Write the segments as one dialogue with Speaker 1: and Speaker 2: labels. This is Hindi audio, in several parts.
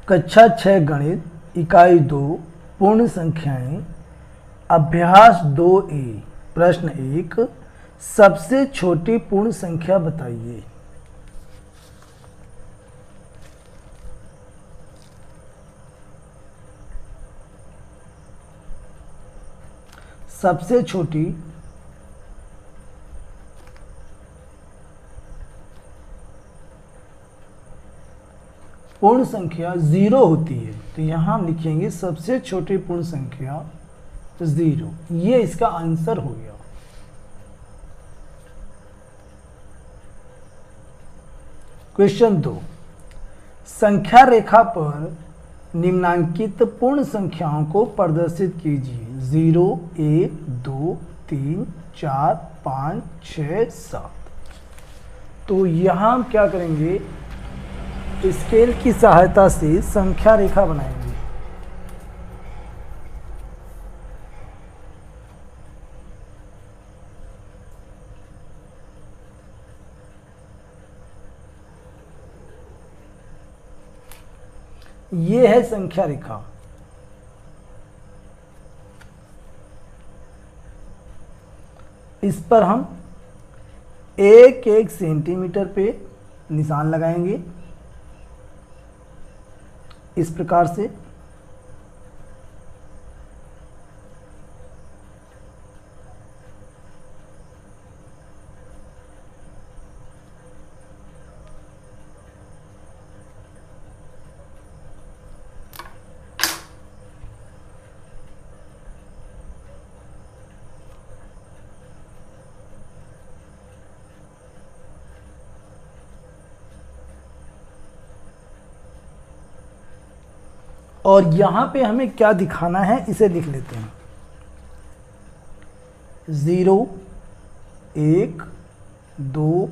Speaker 1: कक्षा 6 गणित इकाई 2 पूर्ण संख्याएं अभ्यास 2A। प्रश्न 1, सबसे छोटी पूर्ण संख्या बताइए। सबसे छोटी पूर्ण संख्या 0 होती है, तो यहां हम लिखेंगे सबसे छोटी पूर्ण संख्या 0। ये इसका आंसर हो गया। क्वेश्चन 2, संख्या रेखा पर निम्नांकित पूर्ण संख्याओं को प्रदर्शित कीजिए। 0, 1, 2, 3, 4, 5, 6, 7। तो यहां हम क्या करेंगे, स्केल की सहायता से संख्या रेखा बनाएंगे। ये है संख्या रेखा। इस पर हम 1-1 सेंटीमीटर पे निशान लगाएंगे इस प्रकार से। और यहां पे हमें क्या दिखाना है, इसे लिख लेते हैं। 0, 1, 2,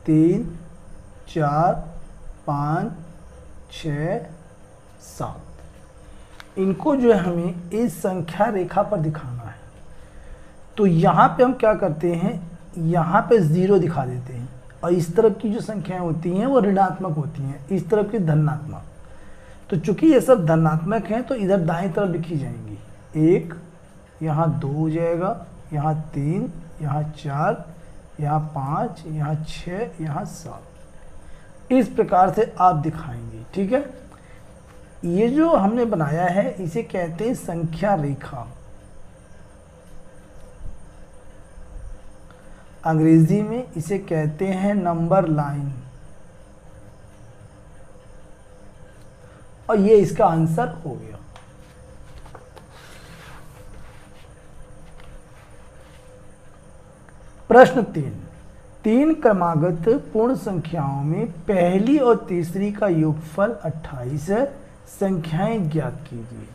Speaker 1: 3, 4, 5, 6, 7। इनको जो है हमें इस संख्या रेखा पर दिखाना है। तो यहां पे हम क्या करते हैं, यहां पे 0 दिखा देते हैं, और इस तरफ की जो संख्याएं होती हैं वो ऋणात्मक होती हैं, इस तरफ की धनात्मक। तो चूंकि ये सब धनात्मक हैं तो इधर दाएं तरफ लिखी जाएंगी। 1, यहाँ 2 हो जाएगा, यहाँ 3, यहाँ 4, यहाँ 5, यहाँ 6, यहाँ 7। इस प्रकार से आप दिखाएंगे। ठीक है, ये जो हमने बनाया है इसे कहते हैं संख्या रेखा। अंग्रेजी में इसे कहते हैं नंबर लाइन। और ये इसका आंसर हो गया। प्रश्न 3, 3 क्रमागत पूर्ण संख्याओं में पहली और तीसरी का योगफल 28 है। संख्याएं ज्ञात कीजिए।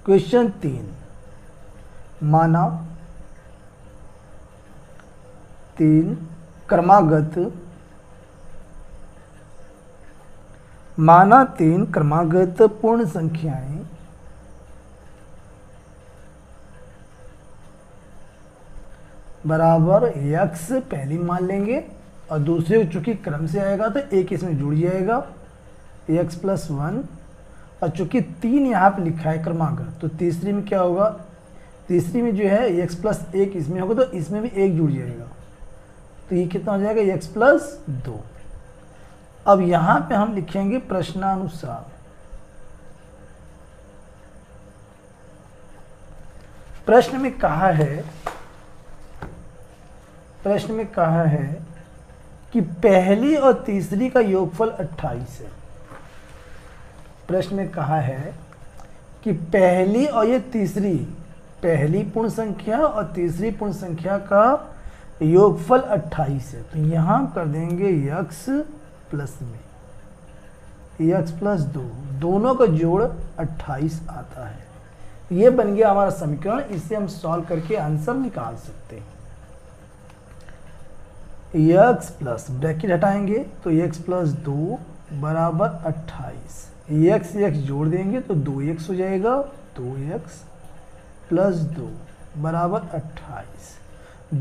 Speaker 1: क्वेश्चन 3, माना 3 क्रमागत पूर्ण संख्याएं बराबर x पहली मान लेंगे, और दूसरे चूंकि क्रम से आएगा तो एक इसमें जुड़ जाएगा, x + 1। और चूंकि 3 यहाँ पे लिखा है क्रमागत, तो तीसरी में क्या होगा, तीसरी में जो है x + 1 इसमें होगा, तो इसमें भी 1 जुड़ जाएगा। तो ये कितना हो जाएगा, x + 2। अब यहां पे हम लिखेंगे प्रश्नानुसार। प्रश्न में कहा है कि पहली और तीसरी का योगफल 28 है। प्रश्न में कहा है कि पहली और ये तीसरी, पहली पूर्ण संख्या और तीसरी पूर्ण संख्या का योगफल 28 है। तो यहां हम कर देंगे x प्लस में x + 2, दोनों का जोड़ 28 आता है। ये बन गया हमारा समीकरण। इसे हम सॉल्व करके आंसर निकाल सकते हैं। x प्लस ब्रैकेट हटाएंगे तो x + 2 बराबर 28। x जोड़ देंगे तो 2x हो जाएगा, 2x + 2 बराबर 28।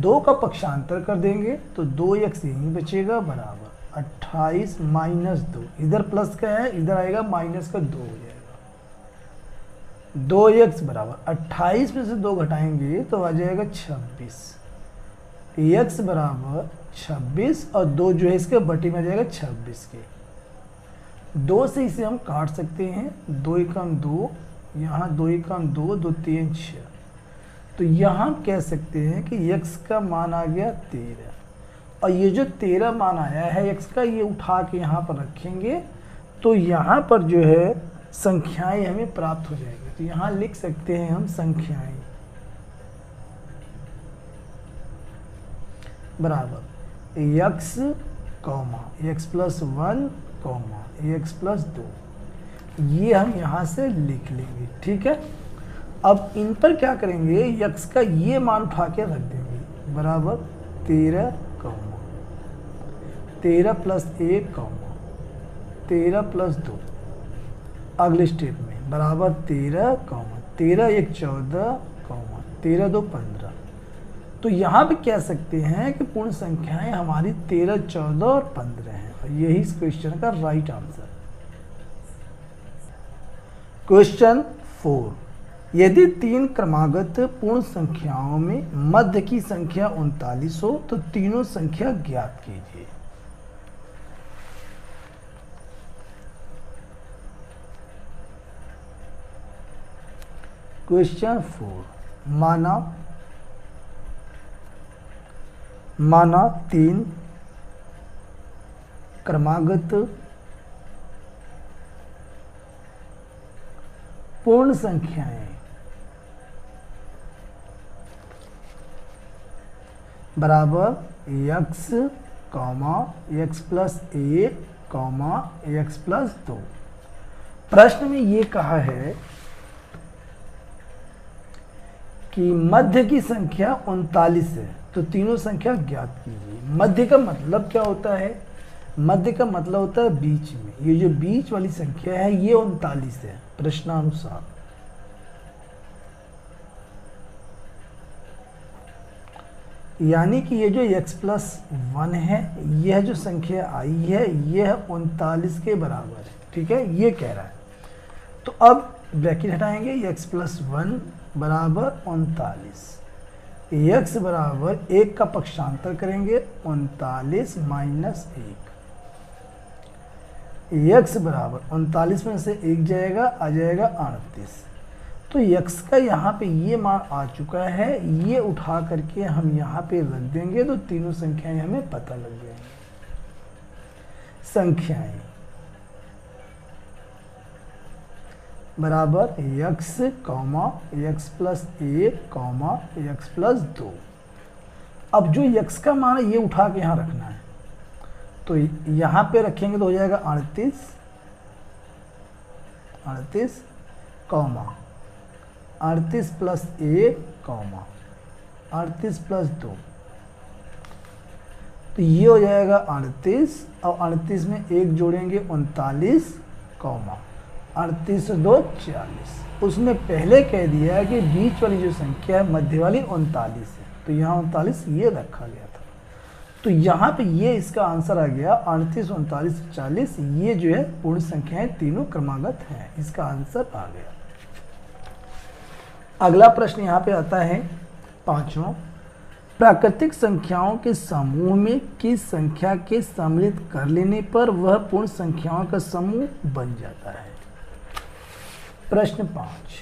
Speaker 1: 2 का पक्षांतर कर देंगे तो 2x यहीं बचेगा बराबर 28 माइनस 2, इधर प्लस का है इधर आएगा माइनस का 2 हो जाएगा। 2x बराबर 28 में से 2 घटाएंगे तो आ जाएगा 26। x बराबर 26 और 2 जो है इसके बटे में आ जाएगा 26 के। 2 से इसे हम काट सकते हैं, 2 एकम 2, यहाँ 2 एकम 2, 2 3 6। तो यहाँ हम कह सकते हैं कि x का मान आ गया 13 और ये जो 13 मान आया है x का, ये उठा के यहाँ पर रखेंगे तो यहाँ पर जो है संख्याएं हमें प्राप्त हो जाएगी। तो यहाँ लिख सकते हैं हम संख्याएं बराबर x comma x plus 1 comma x plus 2, ये हम यहाँ से लिख लेंगे। ठीक है, अब इन पर क्या करेंगे, x का ये मान उठा के रख देंगे बराबर 13 कॉमा 13 प्लस 1 कॉमा 13 प्लस 2, अगले स्टेप में बराबर 13 कॉमा 13 1 14 कॉमा 13 2 15। तो यहाँ पे कह सकते हैं कि पूर्ण संख्याएं हमारी 13 14 और 15 हैं और यही इस क्वेश्चन का राइट आंसर। क्वेश्चन 4, यदि 3 क्रमागत पूर्ण संख्याओं में मध्य की संख्या 39 हो तो तीनों संख्या ज्ञात कीजिए। क्वेश्चन 4, माना 3 क्रमागत पूर्ण संख्याएं बराबर x comma x plus 1 comma x plus 2। प्रश्न में ये कहा है कि मध्य की संख्या 39 है तो तीनों संख्या ज्ञात कीजिए। मध्य का मतलब क्या होता है, मध्य का मतलब होता है बीच में। ये जो बीच वाली संख्या है ये 39 है प्रश्नानुसार। यानी कि ये जो x प्लस 1 है, यह जो संख्या आई है यह 39 के बराबर है। ठीक है, ये कह रहा है। तो अब ब्रैकेट हटाएंगे, x प्लस 1 बराबर 39, x बराबर 1 का पक्षांतर करेंगे 39 माइनस 1, x बराबर 39 में से 1 जाएगा आ जाएगा 38। तो x का यहाँ पे ये मान आ चुका है, ये उठा करके हम यहाँ पे रख देंगे तो तीनों संख्याएं हमें पता लग जाएंगी। संख्याएं बराबर x comma x plus 1 comma x plus 2। अब जो x का मान है ये उठा के यहाँ रखना है, तो यहाँ पे रखेंगे तो हो जाएगा 38 कॉमा 38 प्लस 1 कॉमा 38 प्लस 2। तो ये हो जाएगा 38 और 38 में 1 जोड़ेंगे 39 कॉमा 38 2 40। उसने पहले कह दिया है कि बीच वाली जो संख्या है मध्य वाली 39 है, तो यहाँ 39 ये रखा गया था। तो यहाँ पे ये इसका आंसर आ गया 38 39 40। ये जो है पूर्ण संख्याएं तीनों क्रमागत हैं, इसका आंसर आ गया। अगला प्रश्न यहाँ पे आता है 5वां, प्राकृतिक संख्याओं के समूह में किस संख्या के सम्मिलित कर लेने पर वह पूर्ण संख्याओं का समूह बन जाता है। प्रश्न 5,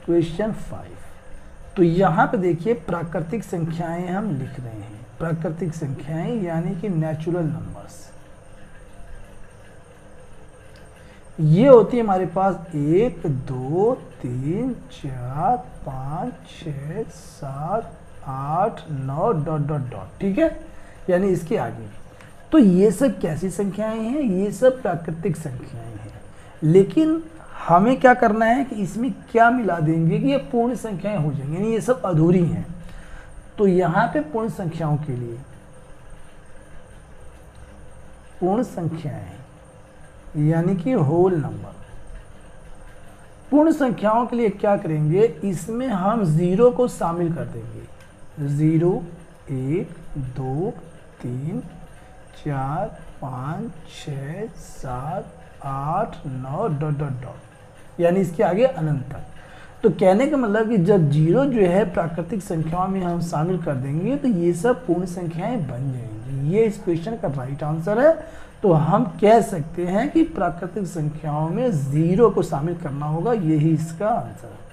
Speaker 1: क्वेश्चन 5। तो यहाँ पे देखिए प्राकृतिक संख्याएं हम लिख रहे हैं। प्राकृतिक संख्याएं यानी कि नेचुरल नंबर्स, ये होती है हमारे पास 1 2 3 4 5 6 7 8 9 डॉट डॉट डॉट। ठीक है, यानी इसके आगे। तो ये सब कैसी संख्याएं हैं, ये सब प्राकृतिक संख्याएं हैं। लेकिन हमें क्या करना है कि इसमें क्या मिला देंगे कि ये पूर्ण संख्याएं हो जाएंगी, यानी ये सब अधूरी हैं। तो यहाँ पे पूर्ण संख्याओं के लिए पूर्ण संख्याएं यानी कि होल नंबर, पूर्ण संख्याओं के लिए क्या करेंगे, इसमें हम 0 को शामिल कर देंगे। 0 1 2 3 4 5 6 7 8 9 डॉट डॉट डॉट, यानी इसके आगे अनंत तक। तो कहने का मतलब कि जब 0 जो है प्राकृतिक संख्याओं में हम शामिल कर देंगे तो ये सब पूर्ण संख्याएं बन जाएंगी। ये इस क्वेश्चन का राइट आंसर है। तो हम कह सकते हैं कि प्राकृतिक संख्याओं में 0 को शामिल करना होगा, यही इसका आंसर है।